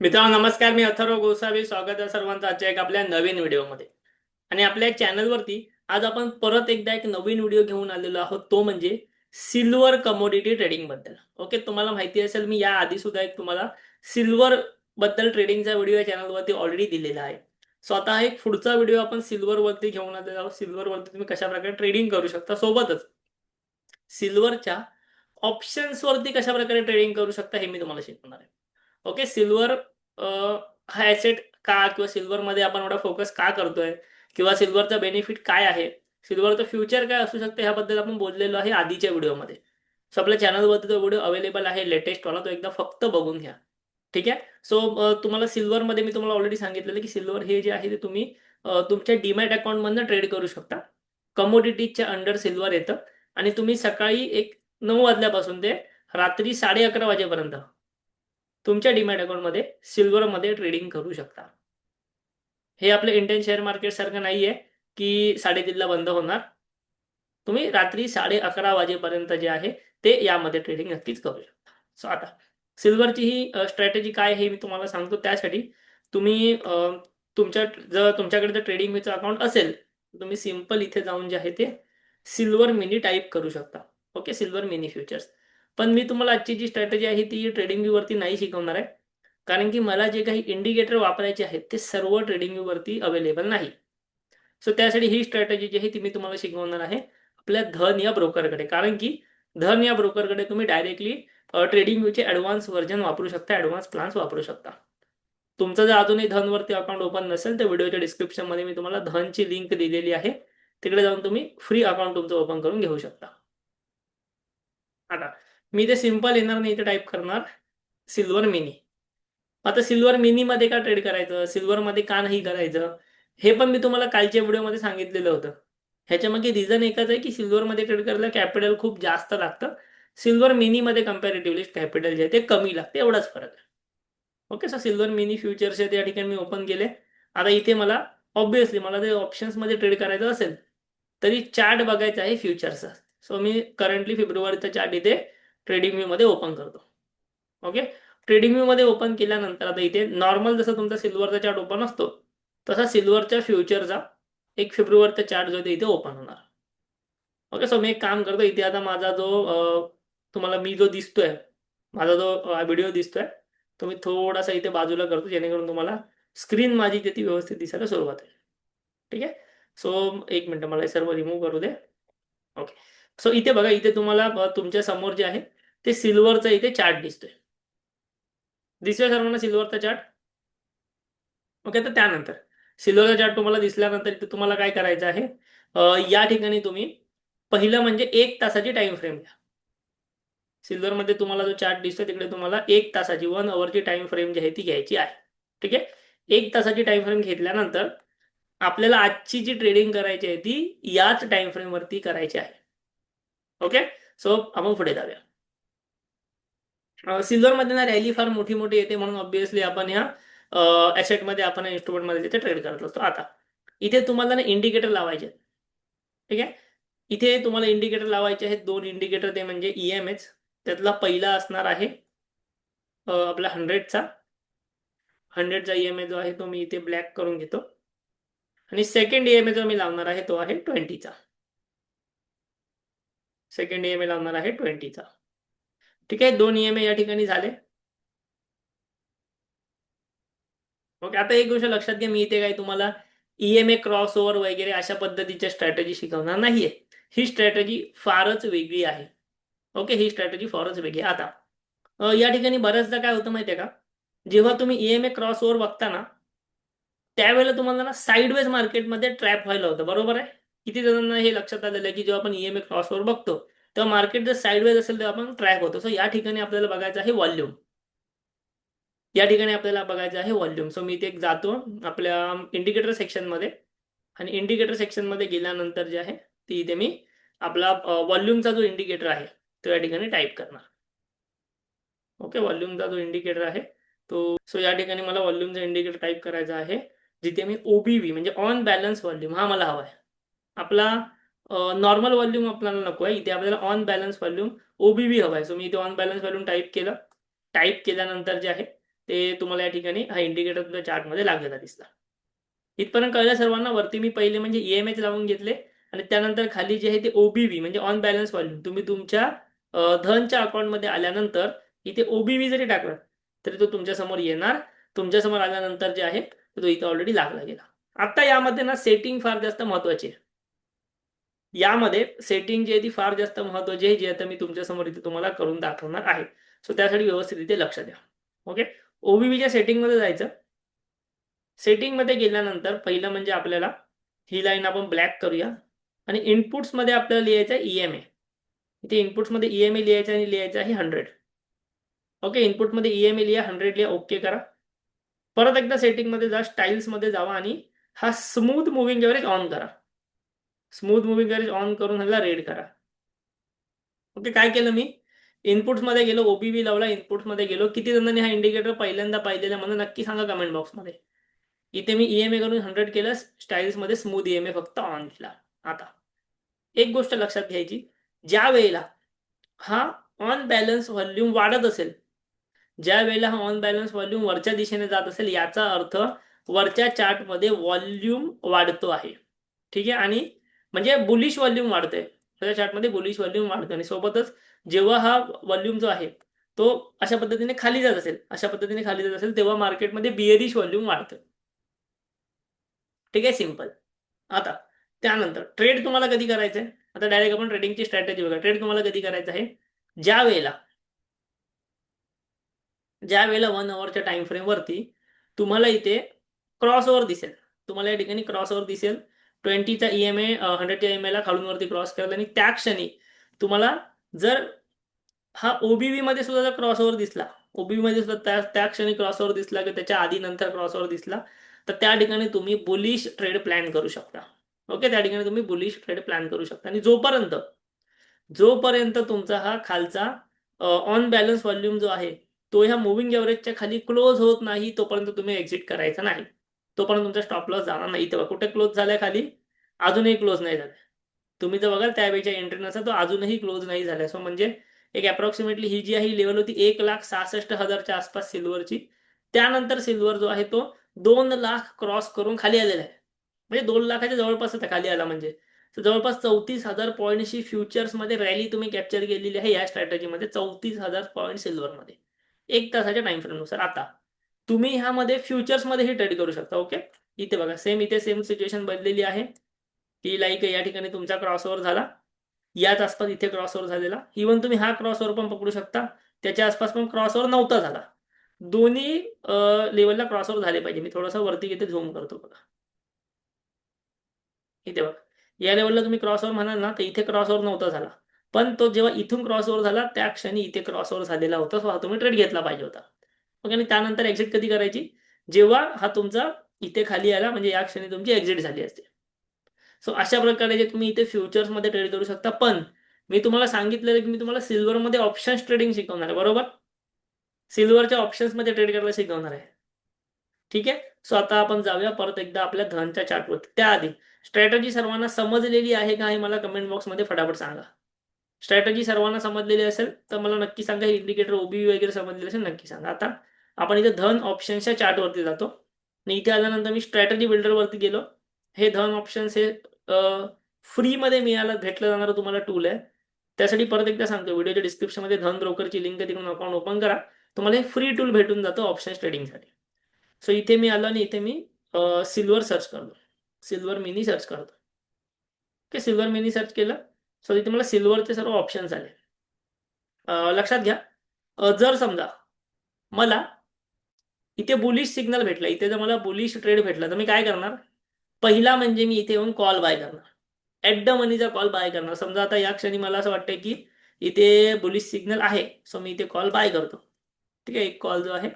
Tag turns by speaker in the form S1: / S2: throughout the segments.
S1: मित्रांनो नमस्कार. मी अथर्व गोसावी. स्वागत आहे सर्वांचं आजच्या एक आपल्या नवीन व्हिडिओमध्ये. आणि आपल्या चॅनलवरती आज आपण परत एकदा एक नवीन व्हिडिओ घेऊन आलेलो आहोत. तो म्हणजे सिल्वर कमोडिटी ट्रेडिंग बद्दल. ओके, तुम्हाला माहिती असेल मी या आधी सुद्धा एक तुम्हाला सिल्वर बद्दल ट्रेडिंगचा व्हिडिओ या चॅनलवरती ऑलरेडी दिलेला आहे. सो आता एक पुढचा व्हिडिओ आपण सिल्वर वरती घेऊन आलेलो आहोत. सिल्वर वरती तुम्ही कशा प्रकारे ट्रेडिंग करू शकता, सोबतच सिल्वरच्या ऑप्शन्स वरती कशा प्रकारे ट्रेडिंग करू शकता हे मी तुम्हाला शिकवणार आहे. ओके, सिल्वर हा ॲसेट का किंवा सिल्वरमध्ये आपण एवढा फोकस का करतोय किंवा सिल्वरचा बेनिफिट काय आहे, सिल्वरचं फ्युचर काय असू शकतं ह्याबद्दल आपण बोललेलो आहे आधीच्या व्हिडिओमध्ये. सो आपल्या चॅनलवरती तो व्हिडिओ अवेलेबल आहे लेटेस्टवाला, तो एकदा फक्त बघून घ्या. ठीक आहे. सो तुम्हाला सिल्वरमध्ये मी तुम्हाला ऑलरेडी सांगितलेलं की सिल्वर हे जे आहे ते तुम्ही तुमच्या डीमॅट अकाउंटमधनं ट्रेड करू शकता. कमोडिटीजच्या अंडर सिल्वर येतं आणि तुम्ही सकाळी 9 वाजल्यापासून ते रात्री 11:30 वाजेपर्यंत तुमच्या डीमॅट अकाउंटमध्ये सिल्वरमध्ये ट्रेडिंग करू शकता. हे आपलं इंडियन शेअर मार्केट सारखं नाहीये की 3:30ला बंद होणार. तुम्ही रात्री 11:30 वाजेपर्यंत जे आहे ते यामध्ये ट्रेडिंग नक्कीच करू शकता. सो आता सिल्वरची ही स्ट्रॅटेजी काय हे मी तुम्हाला सांगतो. त्यासाठी तुम्ही जर तुमच्याकडे जर ट्रेडिंग व्यूचं अकाउंट असेल तर तुम्ही सिंपल इथे जाऊन जे आहे ते सिल्वर मिनी टाईप करू शकता. Okay, silver mini futures. पण मी तुम्हाला आजची जी स्ट्रॅटेजी आहे ती ट्रेडिंग व्यूवरती नाही शिकवणार आहे, कारण की मला जे काही इंडिकेटर वापरायचे आहेत ते सर्व ट्रेडिंग व्यूवरती अवेलेबल नाही. सो त्यासाठी ही स्ट्रॅटेजी जी आहे ती मी तुम्हाला शिकवणार आहे आपल्या धन या ब्रोकरकडे, कारण की धन या ब्रोकरकडे तुम्ही डायरेक्टली ट्रेडिंग व्यूचे ॲडव्हान्स व्हर्जन वापरू शकता, ॲडव्हान्स प्लान्स वापरू शकता. तुमचं जर अजूनही धनवरती अकाउंट ओपन नसेल तर व्हिडिओच्या डिस्क्रिप्शनमध्ये मी तुम्हाला धनची लिंक दिलेली आहे, तिकडे जाऊन तुम्ही फ्री अकाउंट तुमचं ओपन करून घेऊ शकता. आता मी ते सिंपल येणार नाही, इथे टाईप करणार सिल्वर मिनी. आता सिल्वर मिनीमध्ये का ट्रेड करायचं, सिल्वरमध्ये का नाही करायचं, हे पण मी तुम्हाला कालच्या व्हिडिओमध्ये सांगितलेलं होतं. ह्याच्यामागे रिझन एकच आहे की सिल्वरमध्ये ट्रेड करायला कॅपिटल खूप जास्त लागतं. सिल्वर मिनीमध्ये कम्पॅरेटिव्हली कॅपिटल जे आहे ते कमी लागते, एवढाच फरक आहे. Okay, sir silver mini futures आहे त्या ठिकाणी मी ओपन केले. आता इथे मला ऑब्विसली मला ते ऑप्शन्समध्ये ट्रेड करायचं असेल तरी चार्ट बघायचा आहे फ्युचरचा. सो मी करंटली फेब्रुवारीचा चार्ट इथे ट्रेडिंग व्यूमध्ये ओपन करतो. ओके, ट्रेडिंग व्यूमध्ये ओपन केल्यानंतर आता इथे नॉर्मल जसं तुमचा सिल्वरचा चार्ट ओपन असतो तसा सिल्वरच्या फ्युचरचा 1 फेब्रुवारीचा चार्ट जो आहे इथे ओपन होणार. ओके, सो मी एक काम करतो, इथे आता माझा जो तुम्हाला मी जो दिसतोय, माझा जो व्हिडिओ दिसतोय तो मी थोडासा इथे बाजूला करतो जेणेकरून तुम्हाला स्क्रीन माझी ती व्यवस्थित दिसायला सुरुवात होईल. ठीक आहे. सो 1 मिनिट मला हे सर्व रिमूव्ह करू दे. ओके, सो इथे बघा, इथे तुम्हाला तुमच्या समोर जे आहे ते सिल्वरचा इथे चार्ट दिसतोय. दिसतोय सर्वांना सिल्वरचा चार्ट? ओके, तर त्यानंतर सिल्वरचा चार्ट तुम्हाला दिसल्यानंतर इथे तुम्हाला काय करायचं आहे, या ठिकाणी तुम्ही पहिलं म्हणजे 1 तासाची टाइम फ्रेम घ्या. सिल्वरमध्ये तुम्हाला जो चार्ट दिसतोय तिकडे तुम्हाला 1 तासाची 1 अवरची टाइम फ्रेम जी आहे ती घ्यायची आहे. ठीक आहे. 1 तासाची टाइम फ्रेम घेतल्यानंतर आपल्याला आजची जी ट्रेडिंग करायची आहे ती याच टाइम फ्रेम वरती करायची आहे. ओके, सो आपण पुढे जाऊया. सिल्वरमध्ये ना रॅली फार मोठी मोठी येते म्हणून ऑब्विसली आपण ह्या ॲसेटमध्ये आपण इन्स्ट्रुमेंटमध्ये तिथे ट्रेड करत असतो. आता इथे तुम्हाला ना इंडिकेटर लावायचे आहेत. ठीक आहे. इथे तुम्हाला इंडिकेटर लावायचे आहेत, 2 इंडिकेटर, ते म्हणजे EMAs. त्यातला पहिला असणार आहे आपला 100चा EMA जो आहे तो मी इथे ब्लॅक करून घेतो. आणि सेकंड EMA जो मी लावणार आहे तो आहे 20चा. सेकंड EMA लावणार आहे 20चा. ठीक आहे, 2 EMA या ठिकाणी झाले. ओके, आता एक गोष्ट लक्षात घ्या, मी इथे काही तुम्हाला EMA क्रॉसओव्हर वगैरे अशा पद्धतीच्या स्ट्रॅटेजी शिकवणार नाहीये. ही स्ट्रॅटेजी फारच वेगळी आहे. ओके, ही स्ट्रॅटेजी फारच वेगळी आहे. आता या ठिकाणी बऱ्याचदा काय होतं माहितीये का, जेव्हा तुम्ही EMA क्रॉसओव्हर बघता ना त्यावेळेला तुम्हाला ना साईडवेज मार्केटमध्ये ट्रॅप व्हायला होतं. बरोबर आहे. किती जणांना हे लक्षात आलेलं आहे की जेव्हा आपण EMA क्रॉसओव्हर बघतो तेव्हा मार्केट जर साईडवेज असेल तेव्हा आपण ट्रॅप होतो. सो या ठिकाणी आपल्याला बघायचं आहे व्हॉल्यूम. या ठिकाणी आपल्याला बघायचं आहे व्हॉल्यूम. सो मी इथे एक जातो आपल्या इंडिकेटर सेक्शनमध्ये आणि इंडिकेटर सेक्शनमध्ये गेल्यानंतर जे आहे ती इथे मी आपला व्हॉल्यूमचा जो इंडिकेटर आहे तो या ठिकाणी टाईप करणार. ओके, व्हॉल्यूमचा जो इंडिकेटर आहे तो, सो या ठिकाणी मला व्हॉल्यूमचा इंडिकेटर टाईप करायचा आहे जिथे मी OBV म्हणजे ऑन बॅलन्स व्हॉल्यूम हा मला हवा आहे. आपला नॉर्मल व्हॉल्यूम आपल्याला नको आहे, इथे आपल्याला ऑन बॅलन्स व्हॉल्यूम OBV हवा आहे. सो मी इथे ऑन बॅलन्स व्हॉल्यूम टाईप केलं. टाईप केल्यानंतर जे आहे ते तुम्हाला या ठिकाणी हा इंडिकेटर तुमच्या चार्टमध्ये लागलेला दिसला. इथपर्यंत कळलं सर्वांना. वरती मी पहिले म्हणजे EMH लावून घेतले आणि त्यानंतर खाली जे आहे ते OBV म्हणजे ऑन बॅलन्स व्हॉल्यूम. तुम्ही तुमच्या धनच्या अकाउंटमध्ये आल्यानंतर इथे OBV जरी टाकलं तरी तो तुमच्या समोर येणार. तुमच्या समोर आल्यानंतर जे आहे तो इथे ऑलरेडी लागला गेला. आता यामध्ये ना सेटिंग फार जास्त महत्वाची आहे. यामध्ये सेटिंग जी आहे ती फार जास्त महत्वाची आहे, जी आता मी तुमच्या समोर इथे तुम्हाला करून दाखवणार आहे. सो त्यासाठी व्यवस्थित इथे लक्ष द्या. ओके, OBVच्या सेटिंगमध्ये जायचं. सेटिंगमध्ये गेल्यानंतर पहिलं म्हणजे आपल्याला ही लाईन आपण ब्लॅक करूया आणि इनपुट्समध्ये आपल्याला लिहायचं आहे EMA. इथे इनपुट्समध्ये EMA लिहायचं आणि लिहायचं आहे 100. ओके, इनपुटमध्ये EMA लिहा, 100 लिहा, ओके करा. परत एकदा सेटिंगमध्ये जा, स्टाईल्समध्ये जावा आणि हा स्मूथ मुव्हिंग एव्हरेज ऑन करा. स्मूथ मुव्हिंग एव्हरेज ऑन करून ह्याला रेड करा. ओके, काय केलं मी? इनपुट्समध्ये गेलो, OBV लावला, इनपुट्समध्ये गेलो. किती जणांनी हा इंडिकेटर पहिल्यांदा पाहिलेला मला नक्की सांगा कमेंट बॉक्समध्ये. इथे मी EMA करून 100 केलं, स्टाईल्समध्ये स्मूथ EMA फक्त ऑन केला. आता एक गोष्ट लक्षात घ्यायची, ज्या वेळेला हा ऑन बॅलन्स व्हॉल्यूम वाढत असेल, ज्या वेळेला हा ऑन बॅलन्स व्हॉल्यूम वरच्या दिशेने जात असेल, याचा अर्थ वरच्या चार्टमध्ये व्हॉल्यूम वाढतो आहे. ठीक आहे, आणि म्हणजे बुलिश व्हॉल्यूम वाढतोय. त्या चार्टमध्ये बुलिश व्हॉल्यूम वाढतो आणि सोबतच जेव्हा हा व्हॉल्यूम जो आहे तो अशा पद्धतीने खाली जात असेल, तेव्हा मार्केटमध्ये बिअरिश व्हॉल्यूम वाढतं. ठीक आहे, सिंपल. आता त्यानंतर ट्रेड तुम्हाला कधी करायचं आहे? आता डायरेक्ट आपण ट्रेडिंगची स्ट्रॅटेजी बघा. ट्रेड तुम्हाला कधी करायचं आहे? ज्या वेळेला 1 आवरच्या टाइम फ्रेम वरती तुम्हाला इथे क्रॉसओव्हर दिसेल. तुम्हाला या ठिकाणी क्रॉसओव्हर दिसेल. 20चा EMA 100च्या EMA ला खालून वरती क्रॉस करेल आणि त्या क्षणी तुम्हाला जर हा OBV मध्ये सुद्धा जर क्रॉसओव्हर दिसला, OBV मध्ये सुद्धा त्या क्षणी क्रॉसओव्हर दिसला की त्याच्या आधी नंतर क्रॉसओव्हर दिसला, तर त्या ठिकाणी तुम्ही बुलिश ट्रेड प्लॅन करू शकता. ओके, त्या ठिकाणी तुम्ही बुलिश ट्रेड प्लॅन करू शकता. आणि जोपर्यंत तुमचा हा खालचा ऑन बॅलन्स व्हॉल्यूम जो आहे तो ह्या मुव्हिंग एव्हरेजच्या खाली क्लोज होत नाही, तोपर्यंत तुम्ही एक्झिट करायचा नाही. तोपर्यंत तुमचा स्टॉप लॉस जाणार नाही. तेव्हा कुठे क्लोज झालाय खाली? अजूनही क्लोज नाही झालाय. तुम्ही जर बघाल त्यावेळेच्या एंट्री नसेल तो अजूनही क्लोज नाही झालाय. सो म्हणजे एक अप्रॉक्सिमेटली ही जी आहे ही लेवल होती 1,66,000च्या आसपास सिल्वरची. त्यानंतर सिल्वर जो आहे तो 2 लाख क्रॉस करून खाली आलेला आहे. म्हणजे 2 लाखाच्या जवळपास खाली आला. म्हणजे जवळपास 34,000 पॉईंटची फ्युचर्समध्ये रॅली तुम्ही कॅप्चर केलेली आहे या स्ट्रॅटेजीमध्ये. 34,000 पॉईंट सिल्वरमध्ये 1 तासाच्या टाइम फ्रेमनुसार. आता तुम्ही ह्यामध्ये फ्युचर्समध्येही ट्रेड करू शकता. ओके, इथे बघा इथे सेम सिच्युएशन बनलेली आहे की लाईक या ठिकाणी तुमचा क्रॉसओव्हर झाला, याच आसपास इथे क्रॉसओव्हर झालेला. इव्हन तुम्ही हा क्रॉसओव्हर पण पकडू शकता, त्याच्या आसपास पण क्रॉसओव्हर नव्हता झाला. दोन्ही लेवलला क्रॉसओव्हर झाले पाहिजे. मी थोडासा वरती इथे झूम करतो बघा. इथे बघा, या लेवलला तुम्ही क्रॉसओव्हर म्हणाल ना, तर इथे क्रॉसओव्हर नव्हता झाला, पण तो जेव्हा इथून क्रॉसओव्हर झाला त्या क्षणी इथे क्रॉसओव्हर झालेला होता. सो हा तुम्ही ट्रेड घेतला पाहिजे होता. ओके, आणि त्यानंतर एक्झिट कधी करायची? जेव्हा हा तुमचा इथे खाली आला, म्हणजे या क्षणी तुमची एक्झिट झाली असते. सो अशा प्रकारे जे तुम्ही इथे फ्युचर्समध्ये ट्रेड करू शकता. पण मी तुम्हाला सांगितलेलं की मी तुम्हाला सिल्वरमध्ये ऑप्शन्स ट्रेडिंग शिकवणार आहे, बरोबर? सिल्वरच्या ऑप्शन्समध्ये ट्रेड करायला शिकवणार आहे. ठीक आहे, सो आता आपण जाऊया परत एकदा आपल्या धनच्या चार्टवरती. त्याआधी स्ट्रॅटेजी सर्वांना समजलेली आहे का हे मला कमेंट बॉक्समध्ये फटाफट सांगा. स्ट्रॅटेजी सर्वांना समजलेली असेल तर मला नक्की सांगा. इंडिकेटर OBV वगैरे समजलेले असेल नक्की सांगा. आता आपण इथे धन ऑप्शन्सच्या चार्टवरती जातो आणि इथे आल्यानंतर मी स्ट्रॅटेजी बिल्डरवरती गेलो. हे धन ऑप्शन्स हे फ्रीमध्ये भेटलं जाणारं तुम्हाला टूल आहे. त्यासाठी परत एकदा सांगतो, व्हिडिओच्या डिस्क्रिप्शनमध्ये धन ब्रोकरची लिंक आहे, तिकडून अकाउंट ओपन करा. तुम्हाला हे फ्री टूल भेटून जातं ऑप्शन्स ट्रेडिंगसाठी. सो इथे मी आलो आणि इथे मी सिल्वर सर्च करतो, सिल्वर मिनी सर्च करतो. ओके, सिल्वर मिनी सर्च केलं. सो इथे मला सिल्वरचे सर्व ऑप्शन्स आले. लक्षात घ्या, जर समजा मला इथे बुलिश सिग्नल भेटला, इथे जर मला बुलिश ट्रेड भेटला, तर मी काय करणार? पहिला म्हणजे मी इथे येऊन कॉल बाय करणार, ॲट द मनीचा कॉल बाय करणार. समजा आता या क्षणी मला असं वाटतंय की इथे बुलिश सिग्नल आहे, सो मी इथे कॉल बाय करतो. ठीक आहे, एक कॉल जो आहे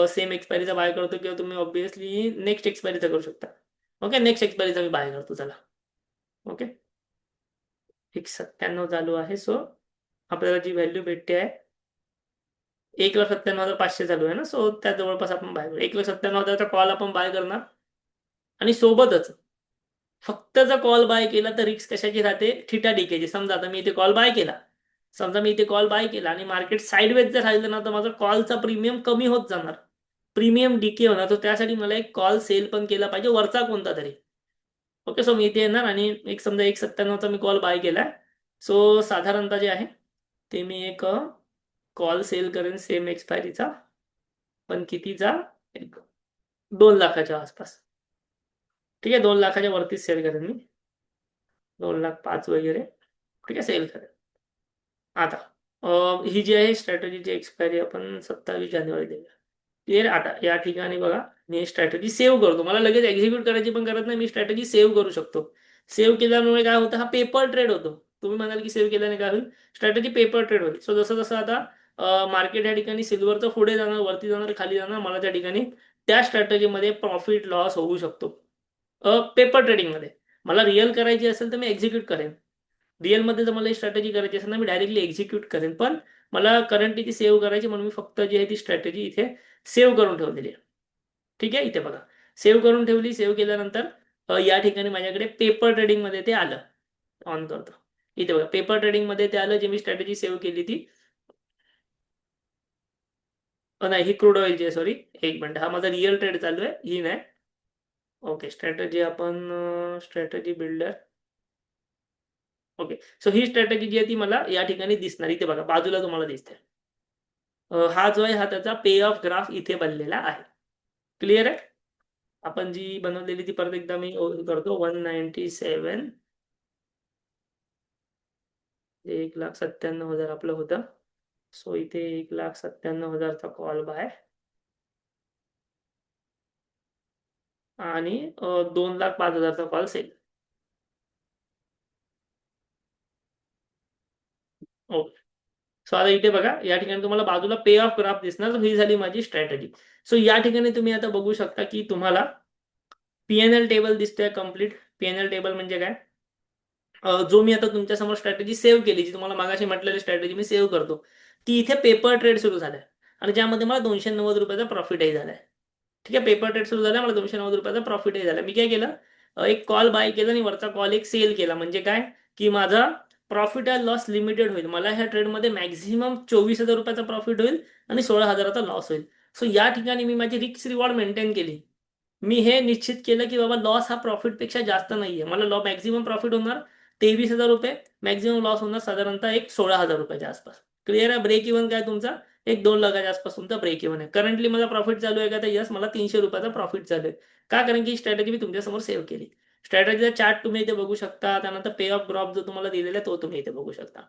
S1: सेम एक्सपायरीचा बाय करतो, किंवा तुम्ही ऑब्विसली नेक्स्ट एक्सपायरीचा करू शकता. ओके, नेक्स्ट एक्सपायरीचा मी बाय करतो. चला, ओके, 197 चालू आहे. सो आपल्याला जी व्हॅल्यू भेटते आहे 1,97,500 चालू आहे ना. सो त्या जवळपास आपण बाय करू. 1,97,000चा कॉल आपण बाय करणार आणि सोबतच फक्त जर कॉल बाय केला तर रिस्क कशाची राहते? थिटा डीकेची. समजा आता मी इथे कॉल बाय केला समजा मी इथे कॉल बाय केला आणि मार्केट साईडवेज जर राहिलं ना तर माझा कॉलचा प्रीमियम कमी होत जाणार, प्रीमियम डीके होणार. तर त्यासाठी मला एक कॉल सेल पण केला पाहिजे वरचा कोणता तरी. ओके, सो मी इथे येणार आणि एक समजा 1.97चा मी कॉल बाय केला. सो साधारणतः जे आहे ते मी एक कॉल सेल करेन सेम एक्सपायरीचा, पण कितीचा, एक 2 लाखाच्या आसपास. ठीक आहे, 2 लाखाच्या वरतीच सेल करेन मी, 2,05,000 वगैरे. ठीक आहे, सेल करेन. आता ही जी आहे स्ट्रॅटेजीची एक्सपायरी आपण 27 जानेवारी देऊया. क्लिअर. आता या ठिकाणी बघा मी स्ट्रॅटेजी सेव्ह करतो, मला लगेच एक्झिक्यूट करायची पण गरज नाही, मी स्ट्रॅटेजी सेव्ह करू शकतो. सेव्ह केल्यामुळे काय होतं, हा पेपर ट्रेड होतो. तुम्ही म्हणाल की सेव्ह केल्याने काय होईल, स्ट्रॅटेजी पेपर ट्रेड होईल. सो जसं जसं आता मार्केट या ठिकाणी सिल्वरचं पुढे जाणार, वरती जाणार, खाली जाणार, मला त्या ठिकाणी त्या स्ट्रॅटेजीमध्ये प्रॉफिट लॉस होऊ शकतो. पेपर ट्रेडिंगमध्ये मला रिअल करायची असेल तर मी एक्झिक्यूट करेन. रिअलमध्ये जर मला ही स्ट्रॅटेजी करायची असेल ना मी डायरेक्टली एक्झिक्यूट करेन, पण मला करंटली ती सेव्ह करायची म्हणून मी फक्त जी आहे ती स्ट्रॅटेजी इथे सेव्ह करून ठेवलेली आहे. ठीक आहे, इथे बघा सेव्ह करून ठेवली. सेव्ह केल्यानंतर या ठिकाणी माझ्याकडे पेपर ट्रेडिंगमध्ये ते आलं. ऑन करतो, इथे बघा पेपर ट्रेडिंगमध्ये ते आलं, जे मी स्ट्रॅटेजी सेव्ह केली ती. नाही, ही क्रूड ऑइलची आहे, सॉरी, एक मिनिट, हा माझा रिअल ट्रेड चालू आहे, ही नाही. ओके, स्ट्रॅटेजी आपण स्ट्रॅटेजी बिल्डर. ओके, सो ही स्ट्रॅटेजी जी आहे ती मला या ठिकाणी दिसणार, इथे बघा बाजूला तुम्हाला दिसते. हा जो आहे हा त्याचा पे ऑफ ग्राफ इथे बनलेला आहे. क्लिअर आहे. आपण जी बनवलेली ती परत एकदा मी करतो. 197, 1,97,000 आपलं होतं. सो इथे 1,97,000चा कॉल बाय आणि 2,05,000चा कॉल सेल. ओके, सो आता इथे बघा या ठिकाणी तुम्हाला बाजूला पे ऑफ ग्राफ दिसणार. तर ही झाली माझी स्ट्रॅटेजी. सो या ठिकाणी तुम्ही आता बघू शकता की तुम्हाला पीएनएल टेबल दिसतोय कम्प्लीट. पीएनएल टेबल म्हणजे काय, जो मी आता तुमच्यासमोर स्ट्रॅटेजी सेव्ह केली, जी तुम्हाला मागाशी म्हटलेली स्ट्रॅटेजी मी सेव्ह करतो, ती इथे पेपर ट्रेड सुरू झालाय आणि ज्यामध्ये मला 290 रुपयाचा प्रॉफिटही झालाय. ठीक आहे, पेपर ट्रेड सुरू झाला, मला 290 रुपयाचा प्रॉफिटही झाला. मी काय केलं, एक कॉल बाय केला आणि वरचा कॉल एक सेल केला. म्हणजे काय की माझा प्रॉफिट अँड लॉस लिमिटेड होईल. मला ह्या ट्रेडमध्ये मॅक्झिमम 24,000 रुपयाचा प्रॉफिट होईल आणि 16,000चा लॉस होईल. सो या ठिकाणी मी माझी रिस्क रिवॉर्ड मेंटेन केली. मी हे निश्चित केलं की बाबा लॉस हा प्रॉफिटपेक्षा जास्त नाहीये. मला मॅक्झिमम प्रॉफिट होणार 23,000 रुपये, मॅक्झिमम लॉस होणार साधारणतः एक 16,000 रुपयाच्या आसपास. क्लिअर आहे. ब्रेक इव्हन काय तुमचा, एक 2 लाखाच्या आसपास तुमचा ब्रेक इव्हन आहे. करंटली माझा प्रॉफिट चालू आहे का, तर यस, मला 300 रुपयाचा प्रॉफिट चालू आहे. का, कारण की स्ट्रॅटेजी मी तुमच्यासमोर सेव्ह केली. स्ट्रॅटेजीचा चार्ट तुम्ही इथे बघू शकता. त्यानंतर पे ऑफ ड्रॉप जो तुम्हाला दिलेला आहे तो तुम्ही इथे बघू शकता.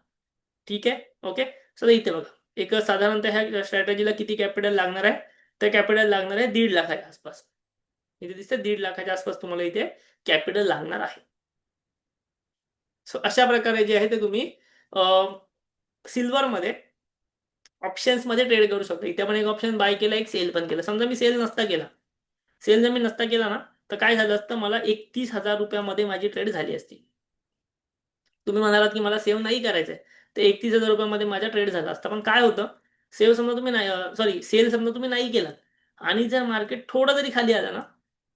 S1: ठीक आहे, ओके. सो इथे बघा एक साधारणतः ह्या स्ट्रॅटेजीला किती कॅपिटल लागणार आहे, तर कॅपिटल लागणार आहे 1.5 लाखाच्या आसपास. इथे दिसते 1.5 लाखाच्या आसपास तुम्हाला इथे कॅपिटल लागणार आहे. सो अशा प्रकारे जे आहे ते तुम्ही सिल्वरमध्ये ऑप्शन्समध्ये ट्रेड करू शकता. इथे आपण एक ऑप्शन बाय केला, एक सेल पण केला. समजा मी सेल नसता केला, सेल जर मी नसता केला ना, तर काय झालं असतं, मला 31,000 रुपयामध्ये माझी ट्रेड झाली असती. तुम्ही म्हणालात की मला सेव्ह नाही करायचंय, तर 31,000 रुपयामध्ये माझा ट्रेड झाला असता. पण काय होतं, सेव्ह समजा तुम्ही नाही, सॉरी, सेल समजा तुम्ही नाही केला आणि जर मार्केट थोडं जरी खाली आलं ना,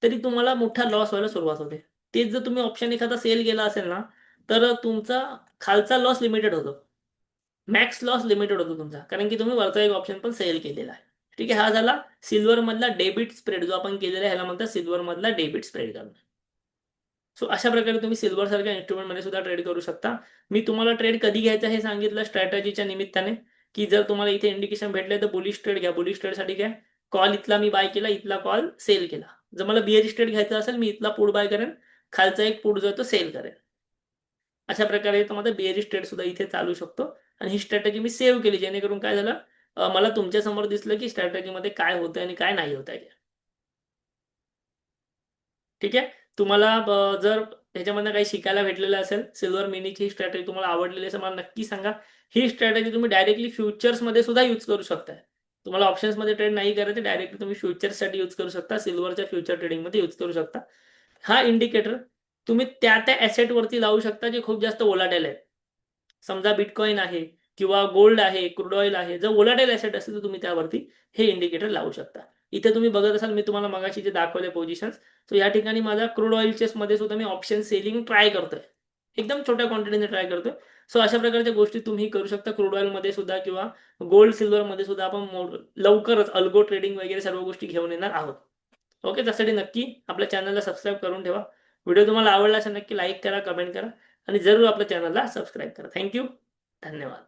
S1: तरी तुम्हाला मोठा लॉस व्हायला सुरुवात होते. तेच जर तुम्ही ऑप्शन एखादा सेल केला असेल ना, तर तुमचा खालचा लॉस लिमिटेड होतो, मॅक्स लॉस लिमिटेड होतो तुमचा, कारण की तुम्ही वरचा एक ऑप्शन पण सेल केलेला आहे. ठीक आहे, हा झाला सिल्वर मधला डेबिट स्प्रेड जो आपण केलेला आहे, ह्याला म्हणतात सिल्वर मधला डेबिट स्प्रेड करणं. सो अशा प्रकारे तुम्ही सिल्वर सारख्या इन्स्ट्रुमेंटमध्ये सुद्धा ट्रेड करू शकता. मी तुम्हाला ट्रेड कधी घ्यायचा हे सांगितलं स्ट्रॅटेजीच्या निमित्ताने, की जर तुम्हाला इथे इंडिकेशन भेटले तर बुलिश ट्रेड घ्या. बुलिश ट्रेडसाठी काय, कॉल इथला मी बाय केला, इथला कॉल सेल केला. जर मला बिअरिश ट्रेड घ्यायचा असेल, मी इथला पुट बाय करेन, खालचा एक पुट जो आहे तो सेल करेन. अशा प्रकारे तुम्हाला बिअरिश ट्रेड सुद्धा इथे चालू शकतो. आणि ही स्ट्रॅटेजी मी सेव्ह केली, जेणेकरून काय झालं, मला तुमच्या समोर दिसलं की स्ट्रॅटेजीमध्ये काय होतं आणि काय नाही होत आहे. ठीक आहे, तुम्हाला जर ह्याच्यामधनं काही शिकायला भेटलेलं असेल, सिल्वर मिनीची ही स्ट्रॅटेजी तुम्हाला आवडलेली असेल, मला नक्की सांगा. ही स्ट्रॅटेजी तुम्ही डायरेक्टली फ्युचर्समध्ये सुद्धा यूज करू शकता. तुम्हाला ऑप्शन्समध्ये ट्रेड नाही करायचं, डायरेक्टली तुम्ही फ्युचर्ससाठी यूज करू शकता, सिल्वरच्या फ्युचर ट्रेडिंगमध्ये यूज करू शकता. हा इंडिकेटर तुम्ही त्या त्या ॲसेटवरती लावू शकता जे खूप जास्त वोलाटाईल आहे. समजा बिटकॉइन आहे किंवा गोल्ड आहे, क्रूड ऑइल आहे. जर वोलाटाईल ॲसेट असेल तर तुम्ही त्यावरती हे इंडिकेटर लावू शकता. इथे तुम्ही बघत असाल, मी तुम्हाला मगाशी जे दाखवले पोझिशन्स, सो या ठिकाणी माझा क्रूड ऑइल चेसमध्ये सुद्धा मी ऑप्शन सेलिंग ट्राय करतोय. एकदम छोट्या क्वांटिटीने ट्राय करतोय. सो अशा प्रकारच्या गोष्टी तुम्ही करू शकता. क्रूड ऑइलमध्ये सुद्धा किंवा गोल्ड सिल्वरमध्ये सुद्धा आपण लवकरच अल्गो ट्रेडिंग वगैरे सर्व गोष्टी घेऊन येणार आहोत. ओके, त्यासाठी नक्की आपल्या चॅनलला सबस्क्राईब करून ठेवा. व्हिडिओ तुम्हाला आवडला असेल नक्की लाईक करा, कमेंट करा आणि जरूर आपल्या चॅनलला सबस्क्राईब करा. थँक्यू. धन्यवाद.